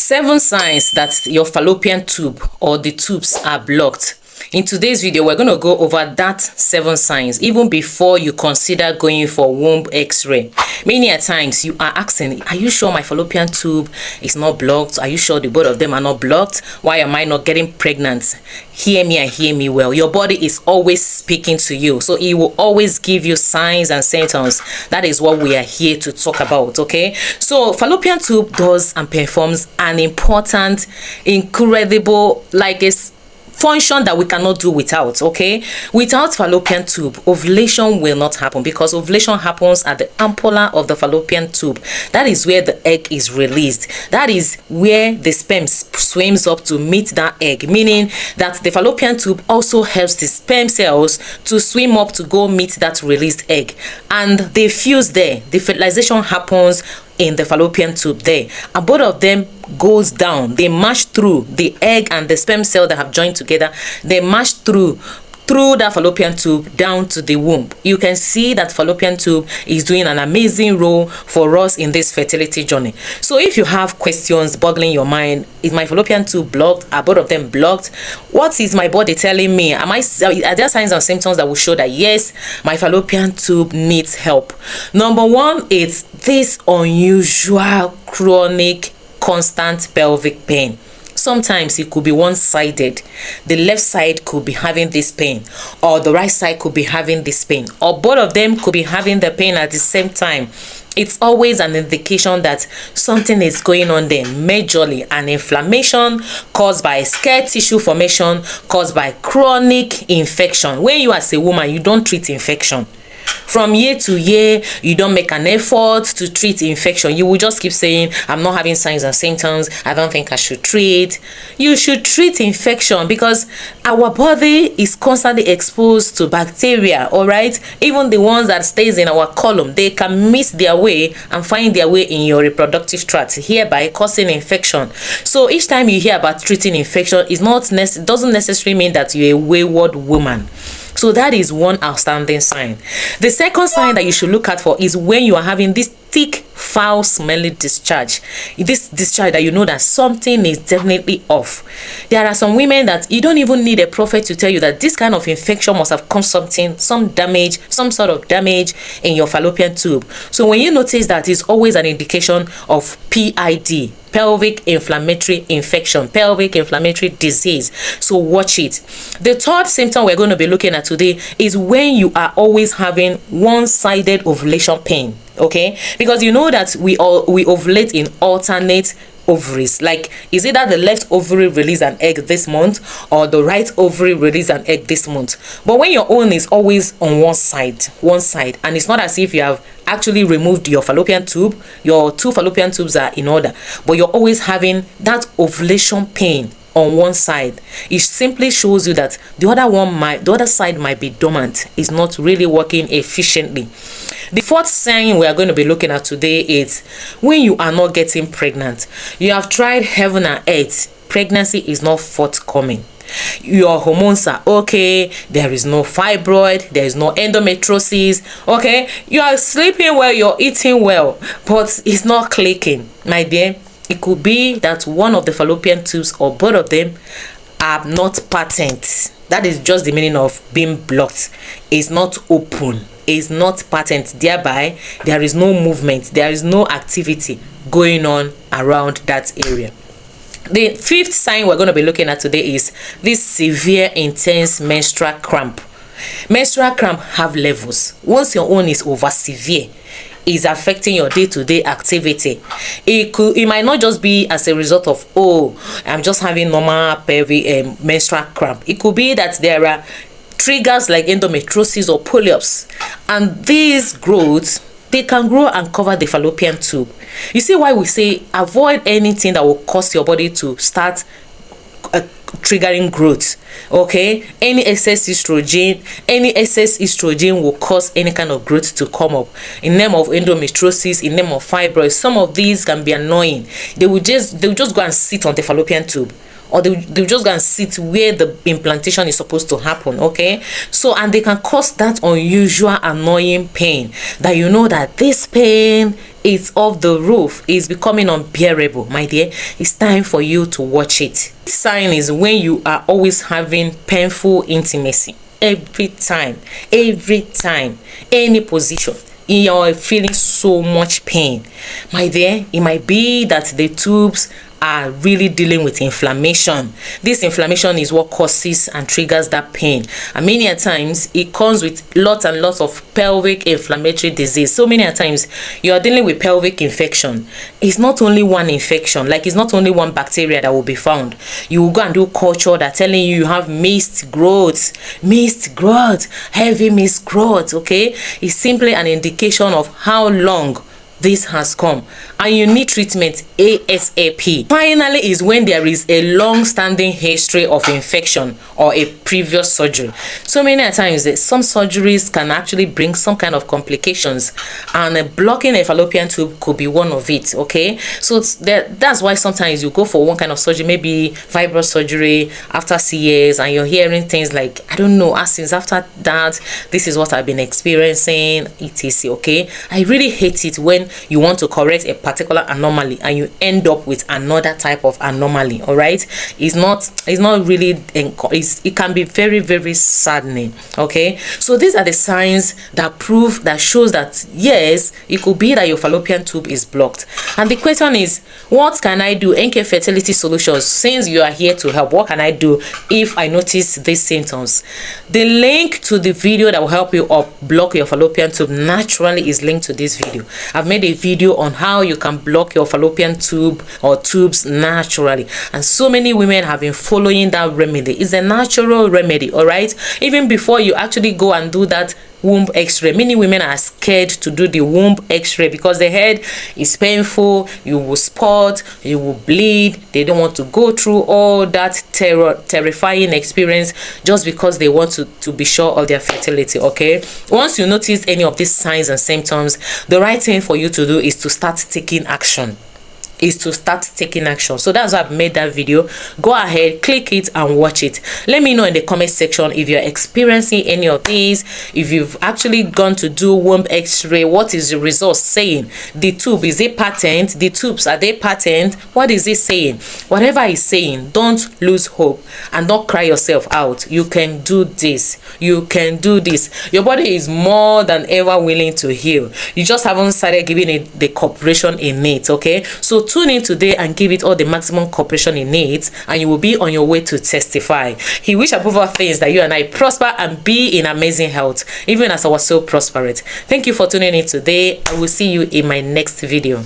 7 signs that your fallopian tube or the tubes are blocked. In today's video, we're going to go over that 7 signs even before you consider going for womb x-ray. Many a times you are asking, are you sure my fallopian tube is not blocked? Are you sure the both of them are not blocked? Why am I not getting pregnant? Hear me and hear me well. Your body is always speaking to you, so it will always give you signs and symptoms. That is what we are here to talk about. Okay, so fallopian tube does and performs an important, incredible, like a function that we cannot do without. Okay, without fallopian tube, ovulation will not happen, because ovulation happens at the ampulla of the fallopian tube. That is where the egg is released. That is where the sperm swims up to meet that egg, meaning that the fallopian tube also helps the sperm cells to swim up to go meet that released egg, and they fuse there. The fertilization happens in the fallopian tube there, and both of them goes down. They march through the egg and the sperm cell that have joined together. They march through that fallopian tube down to the womb. You can see that fallopian tube is doing an amazing role for us in this fertility journey. So if you have questions boggling your mind, is my fallopian tube blocked? Are both of them blocked? What is my body telling me? Are there signs and symptoms that will show that yes, my fallopian tube needs help? Number 1 is this unusual, chronic, constant pelvic pain. Sometimes it could be one-sided. The left side could be having this pain, or the right side could be having this pain, or both of them could be having the pain at the same time. It's always an indication that something is going on there majorly. An inflammation caused by scar tissue formation, caused by chronic infection. When you as a woman, you don't treat infection. From year to year, you don't make an effort to treat infection. You will just keep saying, I'm not having signs and symptoms, I don't think I should treat. You should treat infection, because our body is constantly exposed to bacteria. All right, even the ones that stays in our colon, they can miss their way and find their way in your reproductive tract, hereby causing infection. So each time you hear about treating infection, it doesn't necessarily mean that you're a wayward woman. So that is one outstanding sign. The second sign that you should look out for is when you are having this thick, foul smelling discharge. This discharge that you know that something is definitely off. There are some women that you don't even need a prophet to tell you that this kind of infection must have caused some damage, some sort of damage in your fallopian tube. So when you notice that, it's always an indication of PID, pelvic inflammatory infection, pelvic inflammatory disease. So watch it. The third symptom we're going to be looking at today is when you are always having one-sided ovulation pain. Okay, because you know that we ovulate in alternate ovaries. Like, is it that the left ovary release an egg this month, or the right ovary release an egg this month? But when your own is always on one side, and it's not as if you have actually removed your fallopian tube, your 2 fallopian tubes are in order, but you're always having that ovulation pain on one side, it simply shows you that the other side might be dormant. It's not really working efficiently. The fourth sign we are going to be looking at today is when you are not getting pregnant. You have tried heaven and earth, pregnancy is not forthcoming. Your hormones are okay, there is no fibroid, there is no endometriosis. Okay, you are sleeping well, you're eating well, but it's not clicking, my dear. It could be that one of the fallopian tubes or both of them are not patent. That is just the meaning of being blocked. It's not open, it's not patent. Thereby, there is no movement, there is no activity going on around that area. The fifth sign we're going to be looking at today is this severe, intense menstrual cramp. Menstrual cramp have levels. Once your own is over severe, is affecting your day-to-day activity. It might not just be as a result of, oh, I'm just having normal pelvic menstrual cramp. It could be that there are triggers like endometriosis or polyps, and these growths, they can grow and cover the fallopian tube. You see why we say avoid anything that will cause your body to start triggering growth. Okay, any excess estrogen will cause any kind of growth to come up. In name of endometriosis, in name of fibroids, some of these can be annoying. They will just go and sit on the fallopian tube, or they'll just go and sit where the implantation is supposed to happen. Okay, so, and they can cause that unusual annoying pain that you know that this pain is off the roof, is becoming unbearable. My dear, it's time for you to watch it. This sign is when you are always having painful intimacy every time, any position, you're feeling so much pain. My dear, it might be that the tubes are really dealing with inflammation. This inflammation is what causes and triggers that pain, and many a times it comes with lots and lots of pelvic inflammatory disease. So many a times you are dealing with pelvic infection. It's not only one infection, like it's not only one bacteria that will be found. You will go and do culture that telling you have mixed growth, heavy mixed growth. Okay, it's simply an indication of how long this has come, and you need treatment ASAP. Finally is when there is a long-standing history of infection or a previous surgery. So many times some surgeries can actually bring some kind of complications, and blocking a fallopian tube could be one of it. Okay, so that's why sometimes you go for one kind of surgery, maybe fibroid surgery after CS, and you're hearing things like, I don't know, since after that this is what I've been experiencing, etc. Okay, I really hate it when you want to correct a particular anomaly and you end up with another type of anomaly. All right, it's not really, it can be very, very saddening. Okay, so these are the signs that shows that yes, it could be that your fallopian tube is blocked. And the question is, what can I do? NK Fertility Solutions, since you are here to help, what can I do if I notice these symptoms? The link to the video that will help you block your fallopian tube naturally is linked to this video. I've made a video on how you can block your fallopian tube or tubes naturally, and so many women have been following that remedy. It's a natural remedy. All right, even before you actually go and do that womb x-ray, many women are scared to do the womb x-ray because the head is painful, you will spot, you will bleed. They don't want to go through all that terrifying experience just because they want to be sure of their fertility. Okay, once you notice any of these signs and symptoms, the right thing for you to do is to start taking action. So that's why I've made that video. Go ahead, click it and watch it. Let me know in the comment section if you're experiencing any of these. If you've actually gone to do womb x-ray, what is the result saying? The tube, is it patent? The tubes, are they patent? What is it saying? Whatever it's saying, don't lose hope and don't cry yourself out. You can do this. You can do this. Your body is more than ever willing to heal. You just haven't started giving it the cooperation it needs. Okay, so tune in today and give it all the maximum cooperation it needs, and you will be on your way to testify. He wish above all things that you and I prosper and be in amazing health, even as our soul prospereth. Thank you for tuning in today. I will see you in my next video.